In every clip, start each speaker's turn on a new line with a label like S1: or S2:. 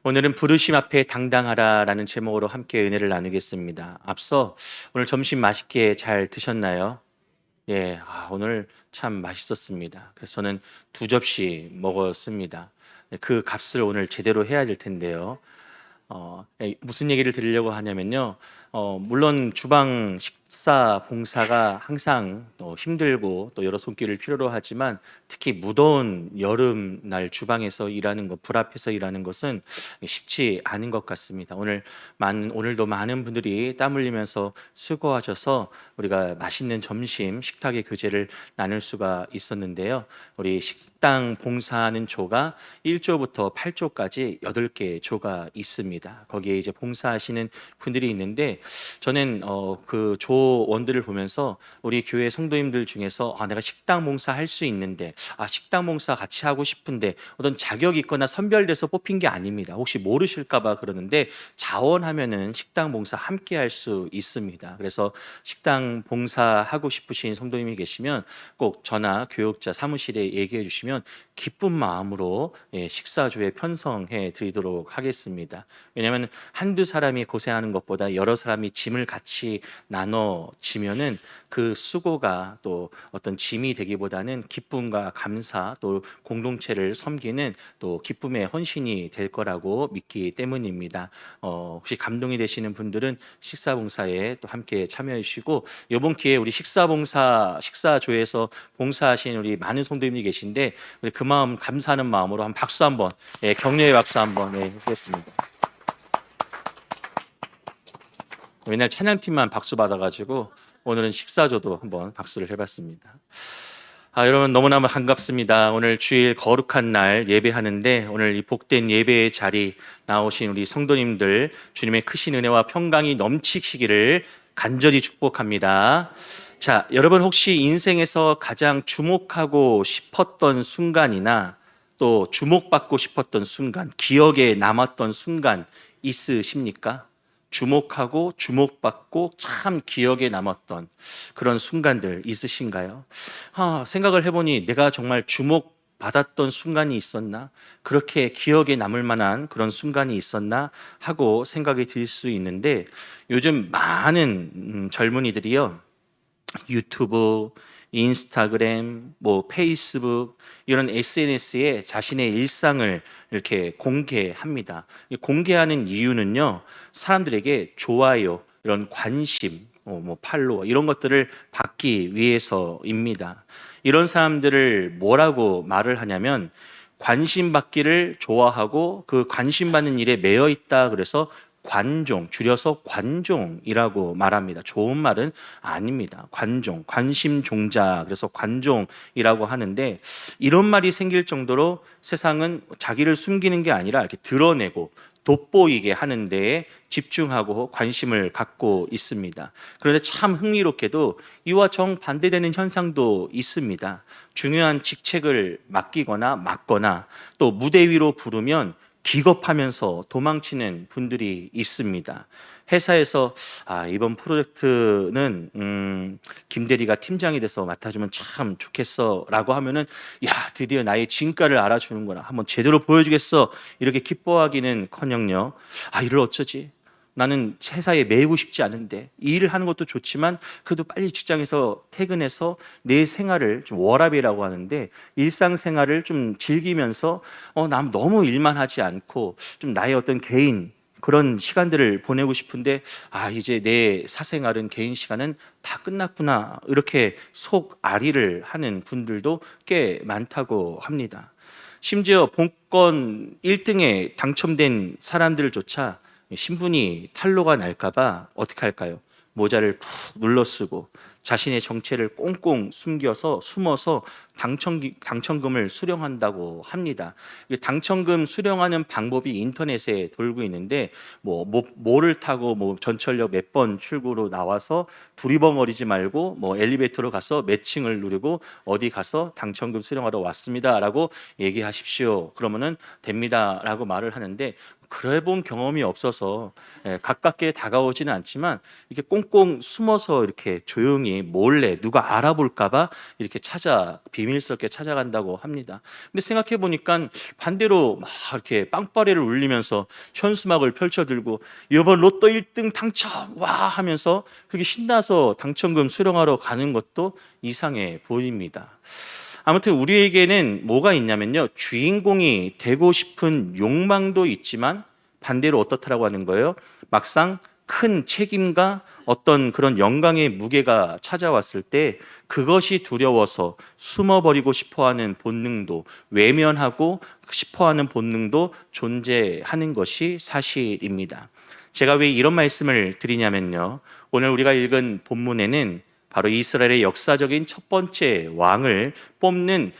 S1: 오늘은 부르심 앞에 당당하라라는 제목으로 함께 은혜를 나누겠습니다. 앞서 오늘 점심 맛있게 잘 드셨나요? 예, 오늘 참 맛있었습니다. 그래서 저는 2접시 먹었습니다. 그 값을 오늘 제대로 해야 될 텐데요. 무슨 얘기를 드리려고 하냐면요. 물론 주방 식사 봉사가 항상 힘들고 또 여러 손길을 필요로 하지만 특히 무더운 여름날 주방에서 일하는 것, 불 앞에서 일하는 것은 쉽지 않은 것 같습니다. 오늘도 많은 분들이 땀 흘리면서 수고하셔서 우리가 맛있는 점심 식탁의 교제를 나눌 수가 있었는데요. 우리 식당 봉사하는 조가 1조부터 8조까지 8개 조가 있습니다. 거기에 이제 봉사하시는 분들이 있는데 저는 그 조원들을 보면서 우리 교회 성도님들 중에서 내가 식당 봉사 할 수 있는데 식당 봉사 같이 하고 싶은데 어떤 자격이 있거나 선별돼서 뽑힌 게 아닙니다. 혹시 모르실까 봐 그러는데 자원하면은 식당 봉사 함께 할 수 있습니다. 그래서 식당 봉사하고 싶으신 성도님이 계시면 꼭 전화 교육자 사무실에 얘기해 주시면 기쁜 마음으로 식사조에 편성해 드리도록 하겠습니다. 왜냐하면 한두 사람이 고생하는 것보다 여러 사람이 짐을 같이 나눠지면은 그 수고가 또 어떤 짐이 되기보다는 기쁨과 감사 또 공동체를 섬기는 또 기쁨의 헌신이 될 거라고 믿기 때문입니다. 혹시 감동이 되시는 분들은 식사봉사에 또 함께 참여해 주시고 이번 기회에 우리 식사조에서 봉사하신 우리 많은 성도님이 계신데 우리 그 마음 감사하는 마음으로 한 박수 한번 격려의 박수 한번 하겠습니다. 맨날 찬양팀만 박수 받아가지고 오늘은 식사조도 한번 박수를 해봤습니다. 여러분 너무나 반갑습니다. 오늘 주일 거룩한 날 예배하는데 오늘 이 복된 예배의 자리 나오신 우리 성도님들 주님의 크신 은혜와 평강이 넘치시기를 간절히 축복합니다. 자, 여러분 혹시 인생에서 가장 주목하고 싶었던 순간이나 또 주목받고 싶었던 순간, 기억에 남았던 순간 있으십니까? 주목하고 주목받고 참 기억에 남았던 그런 순간들 있으신가요? 생각을 해보니 내가 정말 주목받았던 순간이 있었나? 그렇게 기억에 남을 만한 그런 순간이 있었나? 하고 생각이 들 수 있는데 요즘 많은 젊은이들이요. 유튜브, 인스타그램, 페이스북 이런 SNS에 자신의 일상을 이렇게 공개합니다. 공개하는 이유는요, 사람들에게 좋아요, 이런 관심, 팔로워 이런 것들을 받기 위해서입니다. 이런 사람들을 뭐라고 말을 하냐면 관심 받기를 좋아하고 그 관심 받는 일에 매여 있다 그래서 관종, 줄여서 관종이라고 말합니다. 좋은 말은 아닙니다. 관종, 관심 종자, 그래서 관종이라고 하는데 이런 말이 생길 정도로 세상은 자기를 숨기는 게 아니라 이렇게 드러내고 돋보이게 하는 데에 집중하고 관심을 갖고 있습니다. 그런데 참 흥미롭게도 이와 정반대되는 현상도 있습니다. 중요한 직책을 맡기거나 맡거나 또 무대 위로 부르면 기겁하면서 도망치는 분들이 있습니다. 회사에서 이번 프로젝트는 김 대리가 팀장이 돼서 맡아주면 참 좋겠어라고 하면은 드디어 나의 진가를 알아주는구나, 한번 제대로 보여주겠어 이렇게 기뻐하기는커녕요. 일을 어쩌지? 나는 회사에 매이고 싶지 않은데 이 일을 하는 것도 좋지만 그래도 빨리 직장에서 퇴근해서 내 생활을 좀 워라밸이라고 하는데 일상생활을 좀 즐기면서 남 너무 일만 하지 않고 좀 나의 어떤 개인 그런 시간들을 보내고 싶은데 이제 내 사생활은 개인 시간은 다 끝났구나 이렇게 속앓이를 하는 분들도 꽤 많다고 합니다. 심지어 본건 1등에 당첨된 사람들조차 신분이 탄로가 날까봐 어떻게 할까요? 모자를 푹 눌러 쓰고 자신의 정체를 꽁꽁 숨어서 당첨금을 수령한다고 합니다. 당첨금 수령하는 방법이 인터넷에 돌고 있는데 뭐를 타고 전철역 몇 번 출구로 나와서 두리번거리지 말고 엘리베이터로 가서 몇 층을 누르고 어디 가서 당첨금 수령하러 왔습니다라고 얘기하십시오. 그러면은 됩니다라고 말을 하는데 그래 본 경험이 없어서 가깝게 다가오지는 않지만 이렇게 꽁꽁 숨어서 이렇게 조용히 몰래 누가 알아볼까 봐 이렇게 비밀스럽게 찾아간다고 합니다. 근데 생각해 보니까 반대로 막 이렇게 빵빠레를 울리면서 현수막을 펼쳐 들고 이번 로또 1등 당첨 와 하면서 그렇게 신나서 당첨금 수령하러 가는 것도 이상해 보입니다. 아무튼 우리에게는 뭐가 있냐면요, 주인공이 되고 싶은 욕망도 있지만 반대로 어떻다라고 하는 거예요? 막상 큰 책임과 어떤 그런 영광의 무게가 찾아왔을 때 그것이 두려워서 숨어버리고 싶어하는 본능도, 외면하고 싶어하는 본능도 존재하는 것이 사실입니다. 제가 왜 이런 말씀을 드리냐면요, 오늘 우리가 읽은 본문에는 바로 이스라엘의 역사적인 첫 번째 왕을 뽑는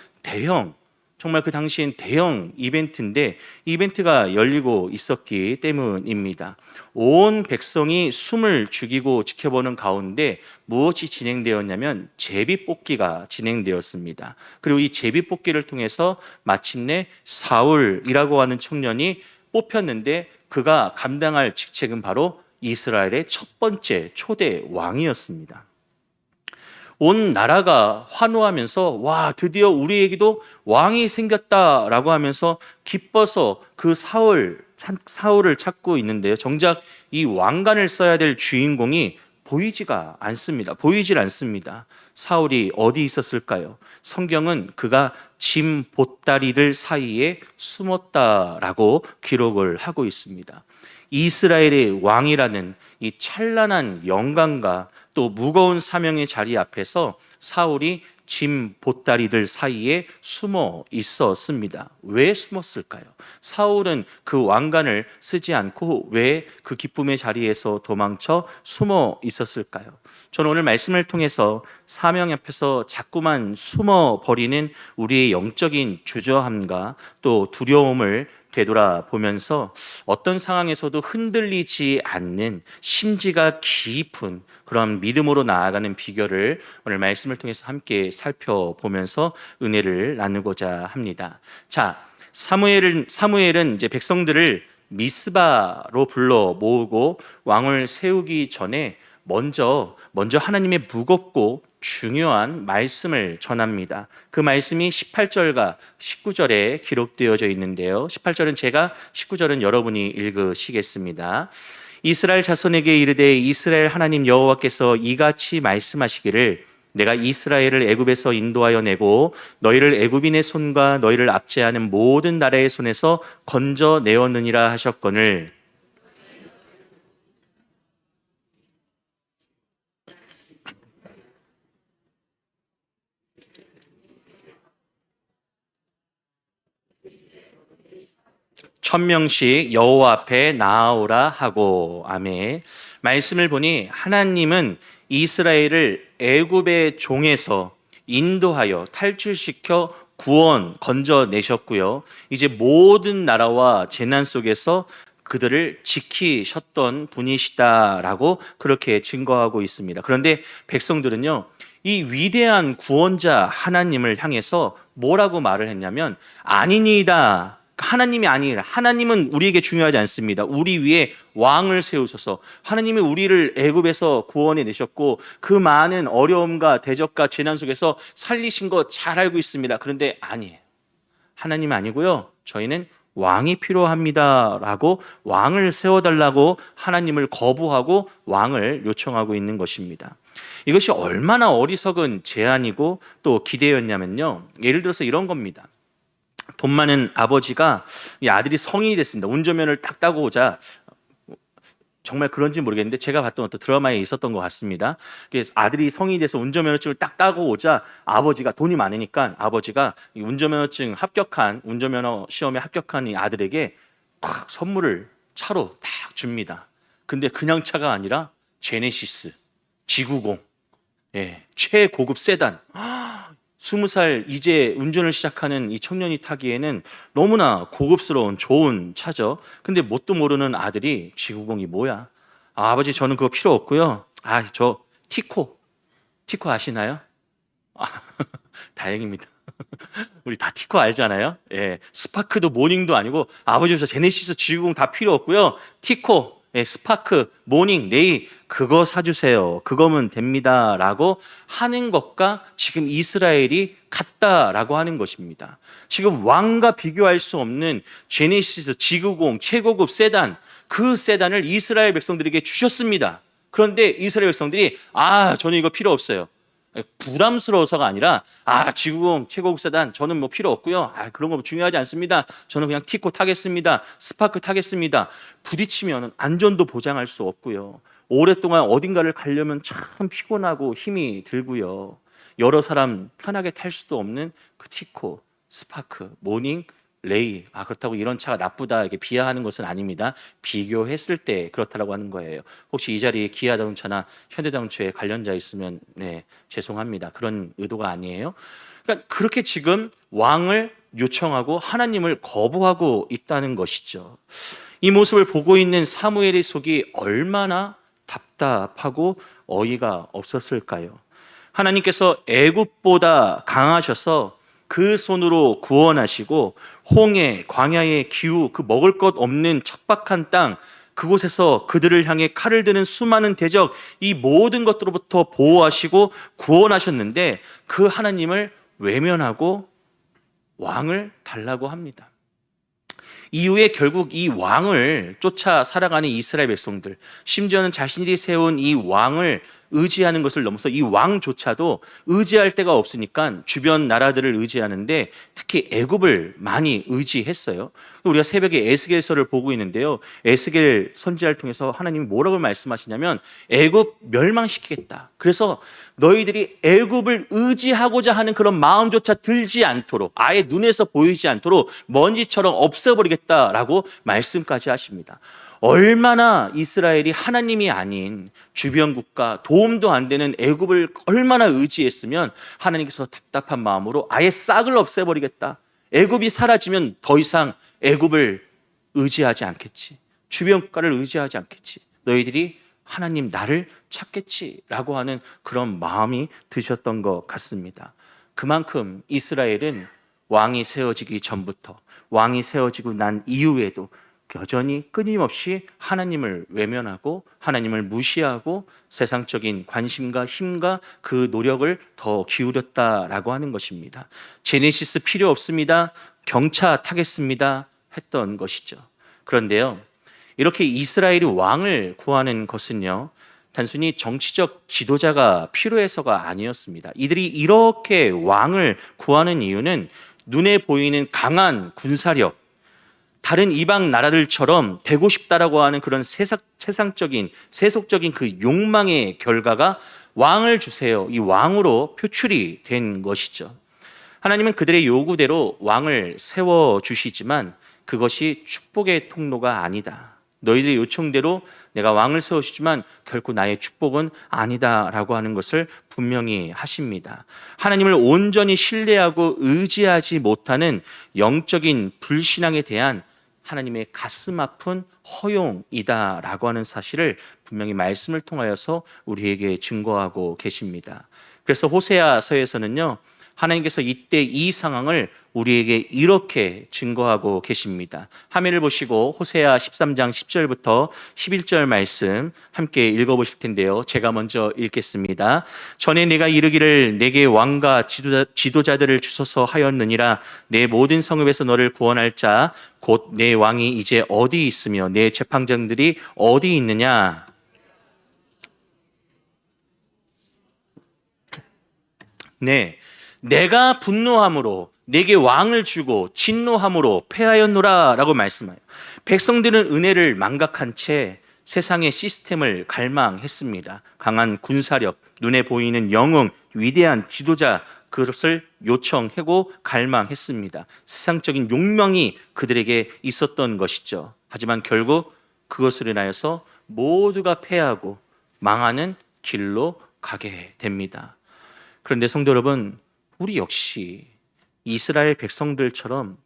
S1: 정말 그 당시엔 대형 이벤트인데, 이 이벤트가 열리고 있었기 때문입니다. 온 백성이 숨을 죽이고 지켜보는 가운데 무엇이 진행되었냐면 제비뽑기가 진행되었습니다. 그리고 이 제비뽑기를 통해서 마침내 사울이라고 하는 청년이 뽑혔는데, 그가 감당할 직책은 바로 이스라엘의 첫 번째 초대 왕이었습니다. 온 나라가 환호하면서 와, 드디어 우리에게도 왕이 생겼다라고 하면서 기뻐서 그 사울을 찾고 있는데요. 정작 이 왕관을 써야 될 주인공이 보이질 않습니다. 사울이 어디 있었을까요? 성경은 그가 짐 보따리들 사이에 숨었다라고 기록을 하고 있습니다. 이스라엘의 왕이라는 이 찬란한 영광과 또 무거운 사명의 자리 앞에서 사울이 짐 보따리들 사이에 숨어 있었습니다. 왜 숨었을까요? 사울은 그 왕관을 쓰지 않고 왜 그 기쁨의 자리에서 도망쳐 숨어 있었을까요? 저는 오늘 말씀을 통해서 사명 앞에서 자꾸만 숨어버리는 우리의 영적인 주저함과 또 두려움을 되돌아보면서 어떤 상황에서도 흔들리지 않는 심지가 깊은 그런 믿음으로 나아가는 비결을 오늘 말씀을 통해서 함께 살펴보면서 은혜를 나누고자 합니다. 자, 사무엘은 이제 백성들을 미스바로 불러 모으고 왕을 세우기 전에 먼저 하나님의 무겁고 중요한 말씀을 전합니다. 그 말씀이 18절과 19절에 기록되어져 있는데요. 18절은 제가, 19절은 여러분이 읽으시겠습니다. 이스라엘 자손에게 이르되 이스라엘 하나님 여호와께서 이같이 말씀하시기를 내가 이스라엘을 애굽에서 인도하여 내고 너희를 애굽인의 손과 너희를 압제하는 모든 나라의 손에서 건져내었느니라 하셨거늘 천명씩 여호와 앞에 나아오라 하고. 아멘. 말씀을 보니 하나님은 이스라엘을 애굽의 종에서 인도하여 탈출시켜 건져내셨고요. 이제 모든 나라와 재난 속에서 그들을 지키셨던 분이시다라고 그렇게 증거하고 있습니다. 그런데 백성들은요, 이 위대한 구원자 하나님을 향해서 뭐라고 말을 했냐면 아니니이다. 하나님이 아니라, 하나님은 우리에게 중요하지 않습니다. 우리 위에 왕을 세우셔서 하나님이 우리를 애굽에서 구원해 내셨고 그 많은 어려움과 대적과 재난 속에서 살리신 거 잘 알고 있습니다. 그런데 아니에요. 하나님 아니고요, 저희는 왕이 필요합니다라고 왕을 세워달라고 하나님을 거부하고 왕을 요청하고 있는 것입니다. 이것이 얼마나 어리석은 제안이고 또 기대였냐면요, 예를 들어서 이런 겁니다. 돈 많은 아버지가 이 아들이 성인이 됐습니다. 운전면허를 딱 따고 오자, 정말 그런지 모르겠는데 제가 봤던 어떤 드라마에 있었던 것 같습니다. 아들이 성인이 돼서 운전면허증을 딱 따고 오자 아버지가, 돈이 많으니까 아버지가 이 운전면허 시험에 합격한 이 아들에게 콱 선물을 차로 딱 줍니다. 근데 그냥 차가 아니라 제네시스 G90, 최고급 세단. 20살 이제 운전을 시작하는 이 청년이 타기에는 너무나 고급스러운 좋은 차죠. 근데 뭣도 모르는 아들이 G90이 뭐야? 아버지 저는 그거 필요 없고요. 저 티코 아시나요? 다행입니다. 우리 다 티코 알잖아요. 예, 스파크도 모닝도 아니고 아버지부터 제네시스 G90 다 필요 없고요. 티코, 예, 스파크, 모닝, 네이 그거 사주세요. 그거면 됩니다라고 하는 것과 지금 이스라엘이 같다라고 하는 것입니다. 지금 왕과 비교할 수 없는 제네시스 G90 최고급 세단 그 세단을 이스라엘 백성들에게 주셨습니다. 그런데 이스라엘 백성들이 저는 이거 필요 없어요. 부담스러워서가 아니라 지구공 최고급 세단 저는 뭐 필요 없고요. 그런 거 중요하지 않습니다. 저는 그냥 티코 타겠습니다. 스파크 타겠습니다. 부딪히면 안전도 보장할 수 없고요. 오랫동안 어딘가를 가려면 참 피곤하고 힘이 들고요. 여러 사람 편하게 탈 수도 없는 그 티코, 스파크, 모닝, 레이. 그렇다고 이런 차가 나쁘다 이렇게 비하하는 것은 아닙니다. 비교했을 때 그렇다라고 하는 거예요. 혹시 이 자리에 기아자동차나 현대자동차에 관련자 있으면 죄송합니다. 그런 의도가 아니에요. 그러니까 그렇게 지금 왕을 요청하고 하나님을 거부하고 있다는 것이죠. 이 모습을 보고 있는 사무엘의 속이 얼마나 답답하고 어이가 없었을까요? 하나님께서 애굽보다 강하셔서 그 손으로 구원하시고 홍해, 광야의 기후, 그 먹을 것 없는 척박한 땅 그곳에서 그들을 향해 칼을 드는 수많은 대적 이 모든 것들로부터 보호하시고 구원하셨는데 그 하나님을 외면하고 왕을 달라고 합니다. 이후에 결국 이 왕을 쫓아 살아가는 이스라엘 백성들, 심지어는 자신들이 세운 이 왕을 의지하는 것을 넘어서 이 왕조차도 의지할 데가 없으니까 주변 나라들을 의지하는데 특히 애굽을 많이 의지했어요. 우리가 새벽에 에스겔서를 보고 있는데요. 에스겔 선지자를 통해서 하나님이 뭐라고 말씀하시냐면 애굽 멸망시키겠다. 그래서 너희들이 애굽을 의지하고자 하는 그런 마음조차 들지 않도록 아예 눈에서 보이지 않도록 먼지처럼 없애버리겠다라고 말씀까지 하십니다. 얼마나 이스라엘이 하나님이 아닌 주변 국가 도움도 안 되는 애굽을 얼마나 의지했으면 하나님께서 답답한 마음으로 아예 싹을 없애버리겠다. 애굽이 사라지면 더 이상 애굽을 의지하지 않겠지. 주변 국가를 의지하지 않겠지. 너희들이 하나님 나를 찾겠지라고 하는 그런 마음이 드셨던 것 같습니다. 그만큼 이스라엘은 왕이 세워지기 전부터 왕이 세워지고 난 이후에도 여전히 끊임없이 하나님을 외면하고 하나님을 무시하고 세상적인 관심과 힘과 그 노력을 더 기울였다라고 하는 것입니다. 제네시스 필요 없습니다. 경차 타겠습니다. 했던 것이죠. 그런데요, 이렇게 이스라엘이 왕을 구하는 것은요, 단순히 정치적 지도자가 필요해서가 아니었습니다. 이들이 이렇게 왕을 구하는 이유는 눈에 보이는 강한 군사력, 다른 이방 나라들처럼 되고 싶다라고 하는 그런 세상적인 세속적인 그 욕망의 결과가 왕을 주세요. 이 왕으로 표출이 된 것이죠. 하나님은 그들의 요구대로 왕을 세워 주시지만 그것이 축복의 통로가 아니다. 너희들의 요청대로 내가 왕을 세우시지만 결코 나의 축복은 아니다라고 하는 것을 분명히 하십니다. 하나님을 온전히 신뢰하고 의지하지 못하는 영적인 불신앙에 대한 하나님의 가슴 아픈 허용이다라고 하는 사실을 분명히 말씀을 통하여서 우리에게 증거하고 계십니다. 그래서 호세아서에서는요, 하나님께서 이때 이 상황을 우리에게 이렇게 증거하고 계십니다. 화면을 보시고 호세아 13장 10절부터 11절 말씀 함께 읽어보실 텐데요. 제가 먼저 읽겠습니다. 전에 내가 이르기를 내게 왕과 지도자들을 주소서 하였느니라. 내 모든 성읍에서 너를 구원할 자 곧 내 왕이 이제 어디 있으며 내 재판장들이 어디 있느냐. 네, 내가 분노함으로 내게 왕을 주고 진노함으로 패하였노라 라고 말씀해요. 백성들은 은혜를 망각한 채 세상의 시스템을 갈망했습니다. 강한 군사력, 눈에 보이는 영웅, 위대한 지도자 그것을 요청하고 갈망했습니다. 세상적인 욕망이 그들에게 있었던 것이죠. 하지만 결국 그것으로 인하여서 모두가 패하고 망하는 길로 가게 됩니다. 그런데 성도 여러분, 우리 역시 이스라엘 백성들처럼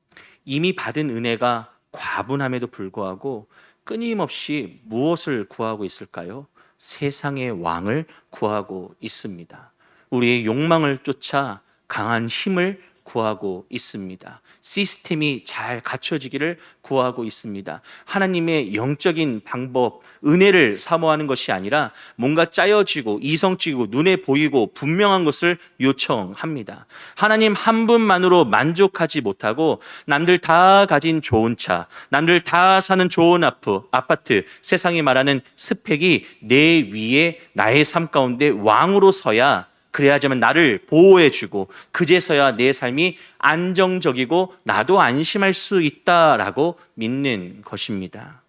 S1: 이미 받은 은혜가 과분함에도 불구하고 끊임없이 무엇을 구하고 있을까요? 세상의 왕을 구하고 있습니다. 우리의 욕망을 쫓아 강한 힘을 구하고 있습니다. 시스템이 잘 갖춰지기를 구하고 있습니다. 하나님의 영적인 방법, 은혜를 사모하는 것이 아니라 뭔가 짜여지고 이성적이고 눈에 보이고 분명한 것을 요청합니다. 하나님 한 분만으로 만족하지 못하고 남들 다 가진 좋은 차, 남들 다 사는 좋은 아파트, 세상이 말하는 스펙이 내 위에 나의 삶 가운데 왕으로 서야, 그래야지만 나를 보호해주고 그제서야 내 삶이 안정적이고 나도 안심할 수 있다라고 믿는 것입니다.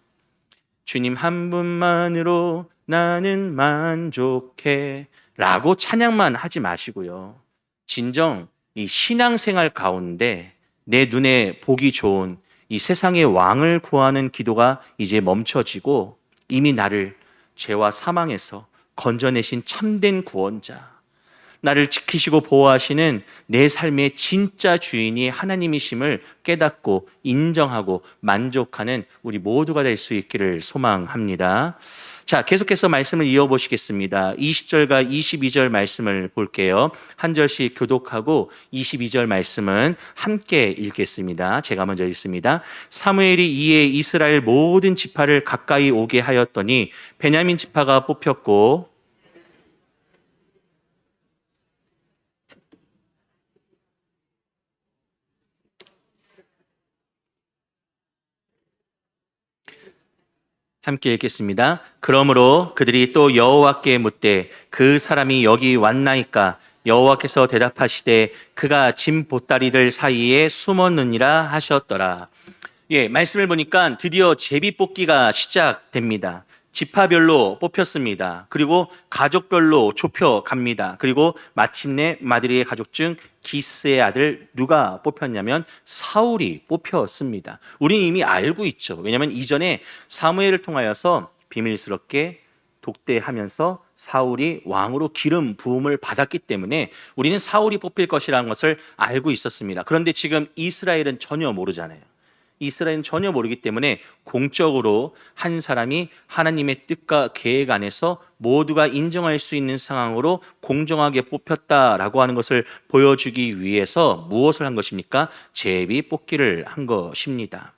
S1: 주님 한 분만으로 나는 만족해 라고 찬양만 하지 마시고요. 진정 이 신앙생활 가운데 내 눈에 보기 좋은 이 세상의 왕을 구하는 기도가 이제 멈춰지고, 이미 나를 죄와 사망에서 건져내신 참된 구원자, 나를 지키시고 보호하시는 내 삶의 진짜 주인이 하나님이심을 깨닫고 인정하고 만족하는 우리 모두가 될 수 있기를 소망합니다. 자, 계속해서 말씀을 이어보시겠습니다. 20절과 22절 말씀을 볼게요. 한 절씩 교독하고 22절 말씀은 함께 읽겠습니다. 제가 먼저 읽습니다. 사무엘이 이에 이스라엘 모든 지파를 가까이 오게 하였더니 베냐민 지파가 뽑혔고, 함께 읽겠습니다. 그러므로 그들이 또 여호와께 묻되 그 사람이 여기 왔나이까? 여호와께서 대답하시되 그가 짐 보따리들 사이에 숨었느니라 하셨더라. 예, 말씀을 보니까 드디어 제비 뽑기가 시작됩니다. 지파별로 뽑혔습니다. 그리고 가족별로 좁혀갑니다. 그리고 마침내 마드리의 가족 중 기스의 아들 누가 뽑혔냐면 사울이 뽑혔습니다. 우리는 이미 알고 있죠. 왜냐하면 이전에 사무엘을 통하여서 비밀스럽게 독대하면서 사울이 왕으로 기름 부음을 받았기 때문에 우리는 사울이 뽑힐 것이라는 것을 알고 있었습니다. 그런데 지금 이스라엘은 전혀 모르잖아요. 이스라엘은 전혀 모르기 때문에 공적으로 한 사람이 하나님의 뜻과 계획 안에서 모두가 인정할 수 있는 상황으로 공정하게 뽑혔다라고 하는 것을 보여주기 위해서 무엇을 한 것입니까? 제비 뽑기를 한 것입니다.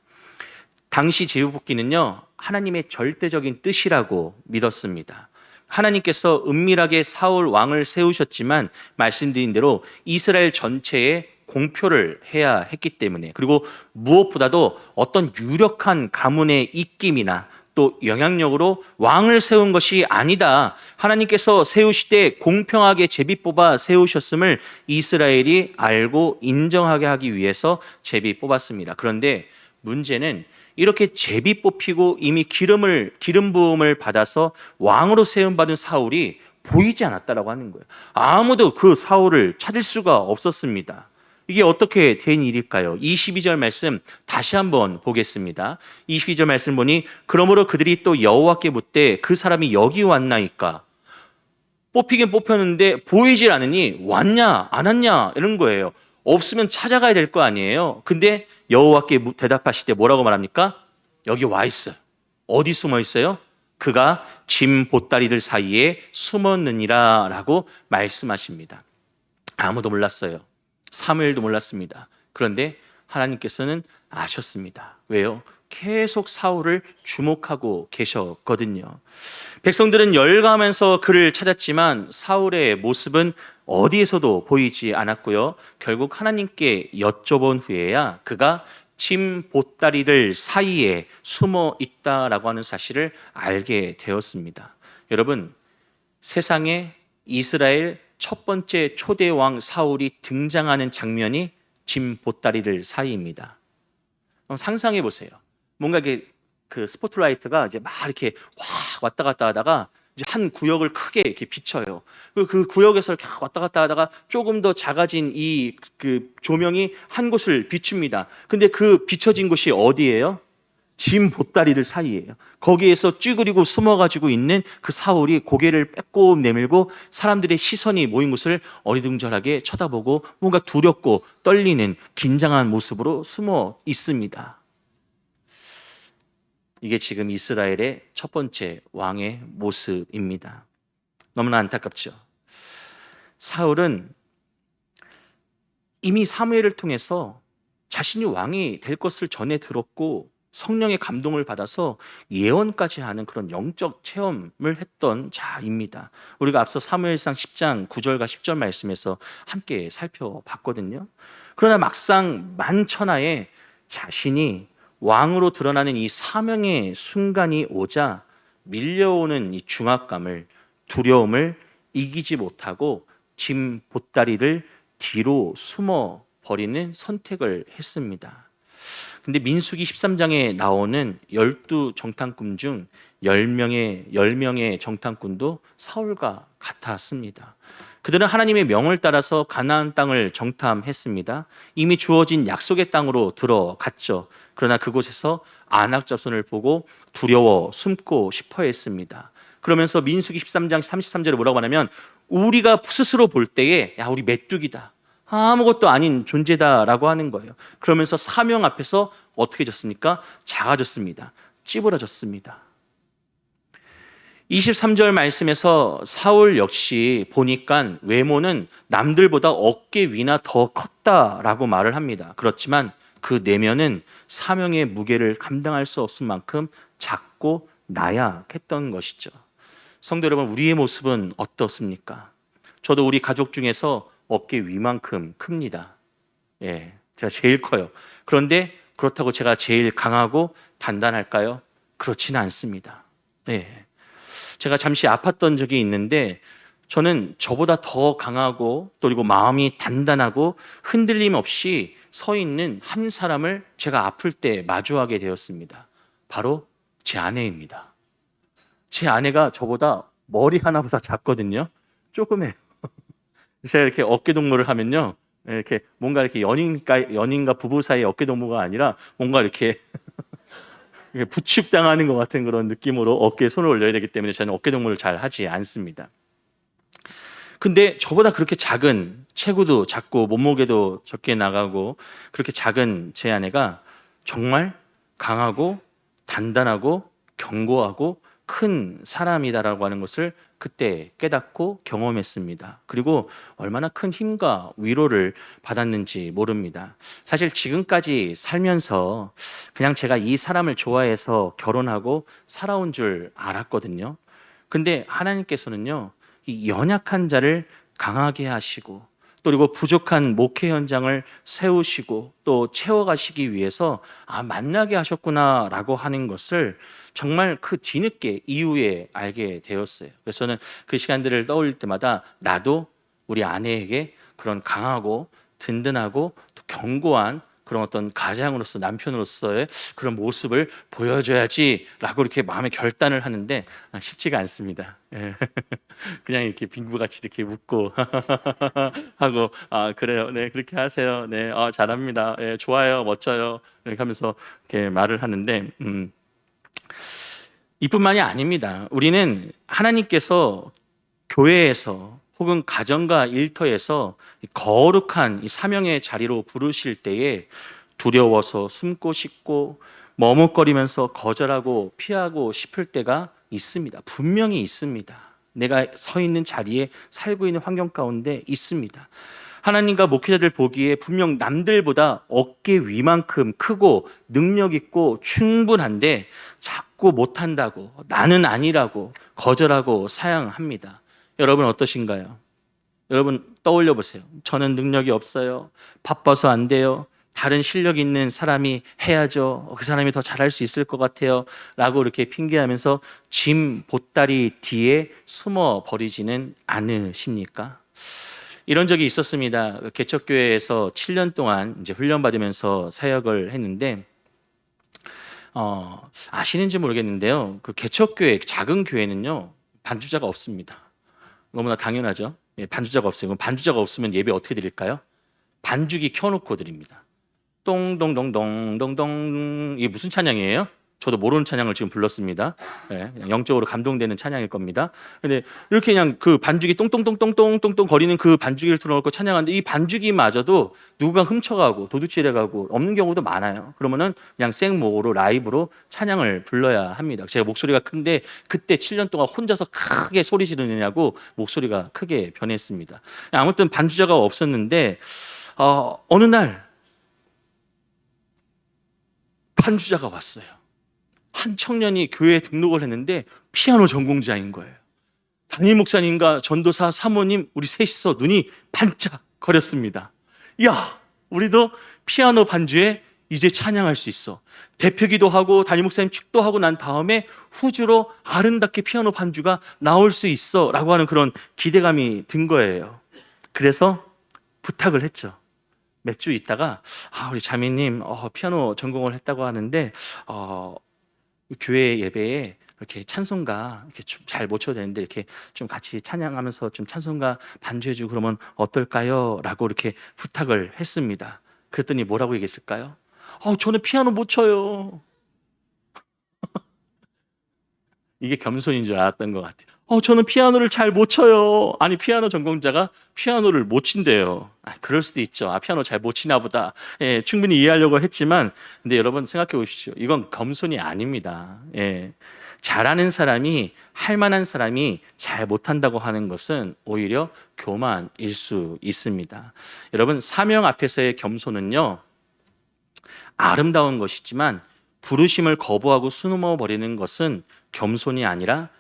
S1: 당시 제비 뽑기는요, 하나님의 절대적인 뜻이라고 믿었습니다. 하나님께서 은밀하게 사울 왕을 세우셨지만 말씀드린 대로 이스라엘 전체에 공표를 해야 했기 때문에, 그리고 무엇보다도 어떤 유력한 가문의 입김이나 또 영향력으로 왕을 세운 것이 아니다, 하나님께서 세우시되 공평하게 제비 뽑아 세우셨음을 이스라엘이 알고 인정하게 하기 위해서 제비 뽑았습니다. 그런데 문제는 이렇게 제비 뽑히고 이미 기름 부음을 받아서 왕으로 세움 받은 사울이 보이지 않았다라고 하는 거예요. 아무도 그 사울을 찾을 수가 없었습니다. 이게 어떻게 된 일일까요? 22절 말씀 다시 한번 보겠습니다. 22절 말씀 보니 그러므로 그들이 또 여호와께 묻되 그 사람이 여기 왔나이까? 뽑히긴 뽑혔는데 보이질 않으니 왔냐 안 왔냐 이런 거예요. 없으면 찾아가야 될 거 아니에요. 근데 여호와께 대답하실 때 뭐라고 말합니까? 여기 와 있어요. 어디 숨어 있어요? 그가 짐 보따리들 사이에 숨었느니라 라고 말씀하십니다. 아무도 몰랐어요. 사무엘도 몰랐습니다. 그런데 하나님께서는 아셨습니다. 왜요? 계속 사울을 주목하고 계셨거든요. 백성들은 열광하면서 그를 찾았지만 사울의 모습은 어디에서도 보이지 않았고요. 결국 하나님께 여쭤본 후에야 그가 짐 보따리들 사이에 숨어 있다라고 하는 사실을 알게 되었습니다. 여러분, 세상에 이스라엘 첫 번째 초대 왕 사울이 등장하는 장면이 짐 보따리들 사이입니다. 상상해 보세요. 뭔가 이게 그 스포트라이트가 이제 막 이렇게 왔다 갔다 하다가 이제 한 구역을 크게 이렇게 비춰요. 그 구역에서 이렇게 왔다 갔다 하다가 조금 더 작아진 이 그 조명이 한 곳을 비춥니다. 근데 그 비춰진 곳이 어디예요? 짐 보따리들 사이예요. 거기에서 찌그리고 숨어가지고 있는 그 사울이 고개를 빼꼼 내밀고 사람들의 시선이 모인 곳을 어리둥절하게 쳐다보고 뭔가 두렵고 떨리는 긴장한 모습으로 숨어 있습니다. 이게 지금 이스라엘의 첫 번째 왕의 모습입니다. 너무나 안타깝죠. 사울은 이미 사무엘을 통해서 자신이 왕이 될 것을 전에 들었고 성령의 감동을 받아서 예언까지 하는 그런 영적 체험을 했던 자입니다. 우리가 앞서 사무엘상 10장 9절과 10절 말씀에서 함께 살펴봤거든요. 그러나 막상 만천하에 자신이 왕으로 드러나는 이 사명의 순간이 오자 밀려오는 이 중압감을, 두려움을 이기지 못하고 짐 보따리를 뒤로 숨어 버리는 선택을 했습니다. 근데 민수기 13장에 나오는 12정탐꾼 중 10명의 정탐꾼도 사울과 같았습니다. 그들은 하나님의 명을 따라서 가나안 땅을 정탐했습니다. 이미 주어진 약속의 땅으로 들어갔죠. 그러나 그곳에서 아낙 자손을 보고 두려워 숨고 싶어 했습니다. 그러면서 민수기 13장 33절에 뭐라고 하냐면 우리가 스스로 볼 때에 야 우리 메뚜기다, 아무것도 아닌 존재다라고 하는 거예요. 그러면서 사명 앞에서 어떻게 졌습니까? 작아졌습니다. 찌부러졌습니다. 23절 말씀에서 사울 역시 보니까 외모는 남들보다 어깨 위나 더 컸다라고 말을 합니다. 그렇지만 그 내면은 사명의 무게를 감당할 수 없을 만큼 작고 나약했던 것이죠. 성도 여러분, 우리의 모습은 어떻습니까? 저도 우리 가족 중에서 어깨 위만큼 큽니다. 예, 제가 제일 커요. 그런데 그렇다고 제가 제일 강하고 단단할까요? 그렇지는 않습니다. 예. 제가 잠시 아팠던 적이 있는데 저는 저보다 더 강하고 또 그리고 마음이 단단하고 흔들림 없이 서 있는 한 사람을 제가 아플 때 마주하게 되었습니다. 바로 제 아내입니다. 제 아내가 저보다 머리 하나보다 작거든요. 조그매요. 제가 이렇게 어깨 동무를 하면요, 이렇게 뭔가 이렇게 연인과 부부 사이 어깨 동무가 아니라 뭔가 이렇게 부축당하는 것 같은 그런 느낌으로 어깨에 손을 올려야 되기 때문에 저는 어깨 동무를 잘 하지 않습니다. 근데 저보다 그렇게 작은, 체구도 작고 몸무게도 적게 나가고 그렇게 작은 제 아내가 정말 강하고 단단하고 견고하고 큰 사람이다라고 하는 것을 그때 깨닫고 경험했습니다. 그리고 얼마나 큰 힘과 위로를 받았는지 모릅니다. 사실 지금까지 살면서 그냥 제가 이 사람을 좋아해서 결혼하고 살아온 줄 알았거든요. 근데 하나님께서는요, 이 연약한 자를 강하게 하시고 또 그리고 부족한 목회 현장을 세우시고 또 채워가시기 위해서 만나게 하셨구나라고 하는 것을 정말 그 뒤늦게 이후에 알게 되었어요. 그래서 저는 그 시간들을 떠올릴 때마다 나도 우리 아내에게 그런 강하고 든든하고 또 견고한 그런 어떤 가장으로서, 남편으로서의 그런 모습을 보여줘야지라고 이렇게 마음의 결단을 하는데 쉽지가 않습니다. 예. 그냥 이렇게 빙구같이 이렇게 웃고 하고 그래요, 네 그렇게 하세요, 네 잘합니다, 예, 좋아요, 멋져요 이렇게 하면서 이렇게 말을 하는데 이뿐만이 아닙니다. 우리는 하나님께서 교회에서 혹은 가정과 일터에서 거룩한 이 사명의 자리로 부르실 때에 두려워서 숨고 싶고 머뭇거리면서 거절하고 피하고 싶을 때가 있습니다. 분명히 있습니다. 내가 서 있는 자리에 살고 있는 환경 가운데 있습니다. 하나님과 목회자들 보기에 분명 남들보다 어깨 위만큼 크고 능력 있고 충분한데 자꾸 못한다고, 나는 아니라고 거절하고 사양합니다. 여러분 어떠신가요? 여러분 떠올려 보세요. 저는 능력이 없어요. 바빠서 안 돼요. 다른 실력 있는 사람이 해야죠. 그 사람이 더 잘할 수 있을 것 같아요. 라고 이렇게 핑계하면서 짐 보따리 뒤에 숨어 버리지는 않으십니까? 이런 적이 있었습니다. 개척교회에서 7년 동안 이제 훈련받으면서 사역을 했는데 아시는지 모르겠는데요. 그 개척교회, 작은 교회는요, 반주자가 없습니다. 너무나 당연하죠. 예, 반주자가 없어요. 그럼 반주자가 없으면 예배 어떻게 드릴까요? 반주기 켜놓고 드립니다. 똥동동동동동. 이게 무슨 찬양이에요? 저도 모르는 찬양을 지금 불렀습니다. 네, 그냥 영적으로 감동되는 찬양일 겁니다. 근데 이렇게 그냥 그 반주기 똥똥똥똥똥똥똥 거리는 그 반주기를 틀어놓고 찬양하는데 이 반주기마저도 누가 훔쳐가고 도둑질해가고 없는 경우도 많아요. 그러면은 그냥 생목으로 라이브로 찬양을 불러야 합니다. 제가 목소리가 큰데 그때 7년 동안 혼자서 크게 소리 지르느냐고 목소리가 크게 변했습니다. 아무튼 반주자가 없었는데 어느 날 반주자가 왔어요. 한 청년이 교회에 등록을 했는데 피아노 전공자인 거예요. 담임 목사님과 전도사 사모님 우리 셋이서 눈이 반짝거렸습니다. 야, 우리도 피아노 반주에 이제 찬양할 수 있어. 대표기도 하고 담임 목사님 축도하고 난 다음에 후주로 아름답게 피아노 반주가 나올 수 있어 라고 하는 그런 기대감이 든 거예요. 그래서 부탁을 했죠. 몇 주 있다가 우리 자매님 피아노 전공을 했다고 하는데 교회 예배에 이렇게 찬송가 이렇게 좀 잘 못 쳐도 되는데 이렇게 좀 같이 찬양하면서 좀 찬송가 반주해주고 그러면 어떨까요? 라고 이렇게 부탁을 했습니다. 그랬더니 뭐라고 얘기했을까요? 저는 피아노 못 쳐요. 이게 겸손인 줄 알았던 것 같아요. 저는 피아노를 잘 못 쳐요. 아니, 피아노 전공자가 피아노를 못 친대요. 그럴 수도 있죠. 피아노 잘 못 치나 보다. 예, 충분히 이해하려고 했지만, 근데 여러분 생각해 보십시오. 이건 겸손이 아닙니다. 예. 잘하는 사람이, 할 만한 사람이 잘 못한다고 하는 것은 오히려 교만일 수 있습니다. 여러분, 사명 앞에서의 겸손은요, 아름다운 것이지만 부르심을 거부하고 숨어버리는 것은 겸손이 아니라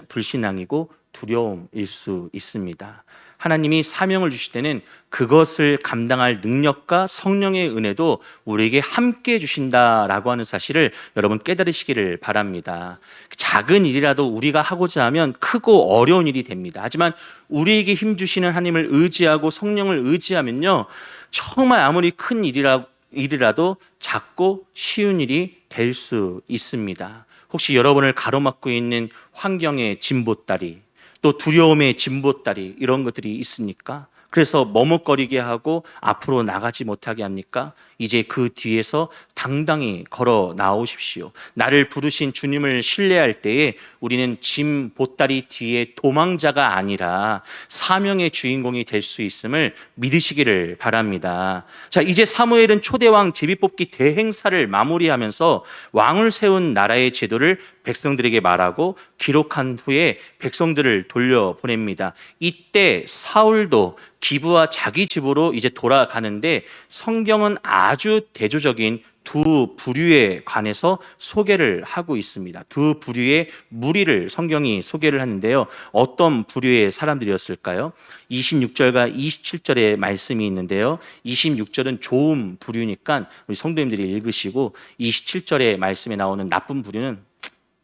S1: 불신앙이고 두려움일 수 있습니다. 하나님이 사명을 주실 때는 그것을 감당할 능력과 성령의 은혜도 우리에게 함께 주신다라고 하는 사실을 여러분 깨달으시기를 바랍니다. 작은 일이라도 우리가 하고자 하면 크고 어려운 일이 됩니다. 하지만 우리에게 힘 주시는 하나님을 의지하고 성령을 의지하면요, 정말 아무리 큰 일이라도 작고 쉬운 일이 될 수 있습니다. 혹시 여러분을 가로막고 있는 환경의 진보다리, 또 두려움의 진보다리, 이런 것들이 있습니까? 그래서 머뭇거리게 하고 앞으로 나가지 못하게 합니까? 이제 그 뒤에서 당당히 걸어 나오십시오. 나를 부르신 주님을 신뢰할 때에 우리는 짐 보따리 뒤에 도망자가 아니라 사명의 주인공이 될 수 있음을 믿으시기를 바랍니다. 자, 이제 사무엘은 초대왕 제비뽑기 대행사를 마무리하면서 왕을 세운 나라의 제도를 백성들에게 말하고 기록한 후에 백성들을 돌려보냅니다. 이때 사울도 기브와 자기 집으로 이제 돌아가는데 성경은 아주 대조적인 두 부류에 관해서 소개를 하고 있습니다. 두 부류의 무리를 성경이 소개를 하는데요. 어떤 부류의 사람들이었을까요? 26절과 27절의 말씀이 있는데요. 26절은 좋은 부류니까 우리 성도님들이 읽으시고 27절의 말씀에 나오는 나쁜 부류는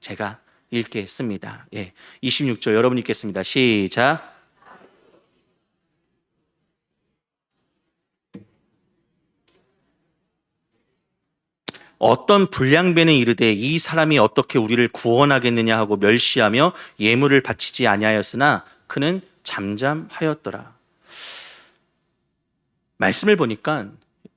S1: 제가 읽겠습니다. 26절 여러분 읽겠습니다. 시작. 어떤 불량배는 이르되 이 사람이 어떻게 우리를 구원하겠느냐 하고 멸시하며 예물을 바치지 아니하였으나 그는 잠잠하였더라. 말씀을 보니까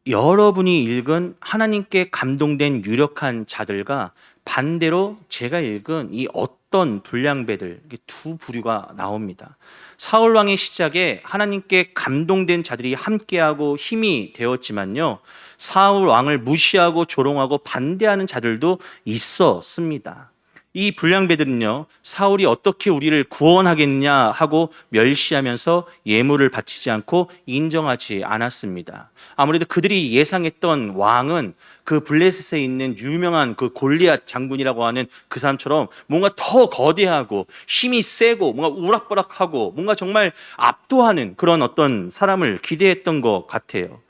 S1: 여러분이 읽은 하나님께 감동된 유력한 자들과 반대로 제가 읽은 이 어떤 불량배들, 두 부류가 나옵니다. 사울 왕의 시작에 하나님께 감동된 자들이 함께하고 힘이 되었지만요, 사울 왕을 무시하고 조롱하고 반대하는 자들도 있었습니다. 이 불량배들은요, 사울이 어떻게 우리를 구원하겠냐 하고 멸시하면서 예물을 바치지 않고 인정하지 않았습니다. 아무래도 그들이 예상했던 왕은 그 블레셋에 있는 유명한 그 골리앗 장군이라고 하는 그 사람처럼 뭔가 더 거대하고 힘이 세고 뭔가 우락부락하고 뭔가 정말 압도하는 그런 어떤 사람을 기대했던 것 같아요.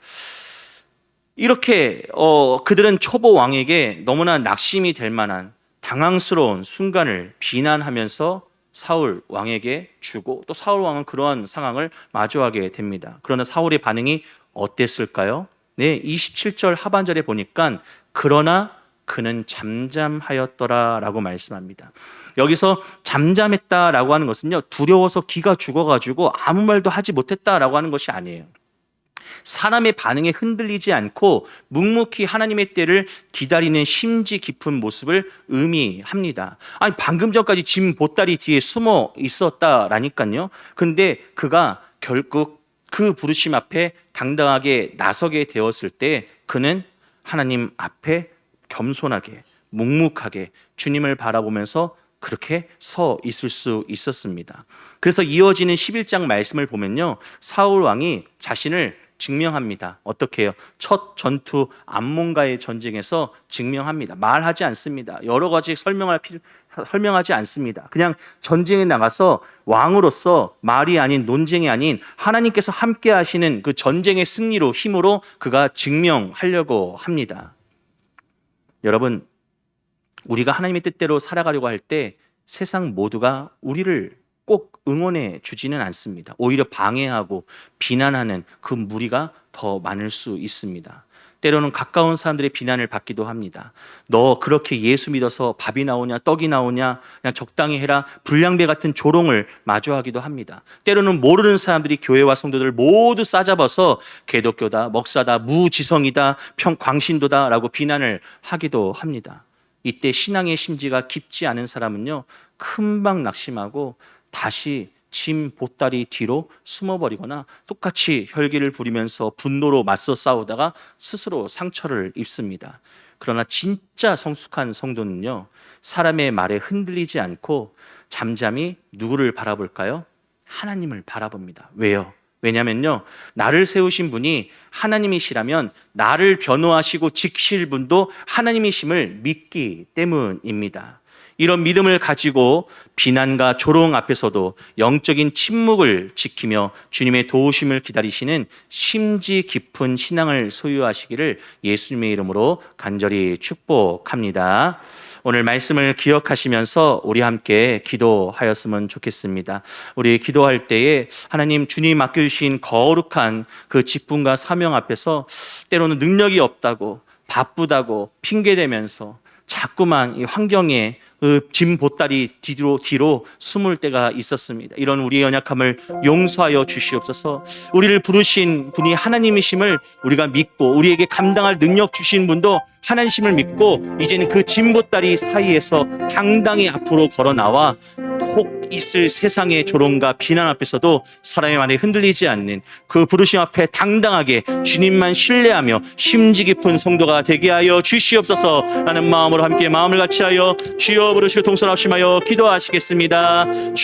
S1: 이렇게 그들은 초보 왕에게 너무나 낙심이 될 만한 당황스러운 순간을 비난하면서 사울 왕에게 주고, 또 사울 왕은 그러한 상황을 마주하게 됩니다. 그러나 사울의 반응이 어땠을까요? 27절 하반절에 보니까 그러나 그는 잠잠하였더라라고 말씀합니다. 여기서 잠잠했다라고 하는 것은요, 두려워서 기가 죽어가지고 아무 말도 하지 못했다라고 하는 것이 아니에요. 사람의 반응에 흔들리지 않고 묵묵히 하나님의 때를 기다리는 심지 깊은 모습을 의미합니다. 아니, 방금 전까지 짐 보따리 뒤에 숨어 있었다라니까요. 그런데 그가 결국 그 부르심 앞에 당당하게 나서게 되었을 때 그는 하나님 앞에 겸손하게 묵묵하게 주님을 바라보면서 그렇게 서 있을 수 있었습니다. 그래서 이어지는 11장 말씀을 보면요, 사울 왕이 자신을 증명합니다. 어떻게 해요? 첫 전투 암몬과의 전쟁에서 증명합니다. 말하지 않습니다. 여러 가지 설명하지 않습니다. 그냥 전쟁에 나가서 왕으로서 말이 아닌 논쟁이 아닌 하나님께서 함께 하시는 그 전쟁의 승리로 힘으로 그가 증명하려고 합니다. 여러분, 우리가 하나님의 뜻대로 살아가려고 할 때 세상 모두가 우리를 꼭 응원해 주지는 않습니다. 오히려 방해하고 비난하는 그 무리가 더 많을 수 있습니다. 때로는 가까운 사람들의 비난을 받기도 합니다. 너 그렇게 예수 믿어서 밥이 나오냐 떡이 나오냐 그냥 적당히 해라, 불량배 같은 조롱을 마주하기도 합니다. 때로는 모르는 사람들이 교회와 성도들을 모두 싸잡아서 개독교다, 먹사다, 무지성이다, 광신도다라고 비난을 하기도 합니다. 이때 신앙의 심지가 깊지 않은 사람은요, 금방 낙심하고 다시 짐 보따리 뒤로 숨어버리거나 똑같이 혈기를 부리면서 분노로 맞서 싸우다가 스스로 상처를 입습니다. 그러나 진짜 성숙한 성도는요, 사람의 말에 흔들리지 않고 잠잠히 누구를 바라볼까요? 하나님을 바라봅니다. 왜요? 왜냐면요, 나를 세우신 분이 하나님이시라면 나를 변호하시고 지키실 분도 하나님이심을 믿기 때문입니다. 이런 믿음을 가지고 비난과 조롱 앞에서도 영적인 침묵을 지키며 주님의 도우심을 기다리시는 심지 깊은 신앙을 소유하시기를 예수님의 이름으로 간절히 축복합니다. 오늘 말씀을 기억하시면서 우리 함께 기도하였으면 좋겠습니다. 우리 기도할 때에 하나님, 주님 맡겨주신 거룩한 그 직분과 사명 앞에서 때로는 능력이 없다고 바쁘다고 핑계대면서 자꾸만 이 환경에 그 짐 보따리 뒤로 숨을 때가 있었습니다. 이런 우리의 연약함을 용서하여 주시옵소서. 우리를 부르신 분이 하나님이심을 우리가 믿고 우리에게 감당할 능력 주신 분도 하나님이심을 믿고 이제는 그 짐 보따리 사이에서 당당히 앞으로 걸어 나와 혹 있을 세상의 조롱과 비난 앞에서도 사람의 말에 흔들리지 않는 그 부르심 앞에 당당하게 주님만 신뢰하며 심지 깊은 성도가 되게 하여 주시옵소서. 라는 마음으로 함께 마음을 같이 하여 주여 부르시고 동서납심하여 기도하시겠습니다.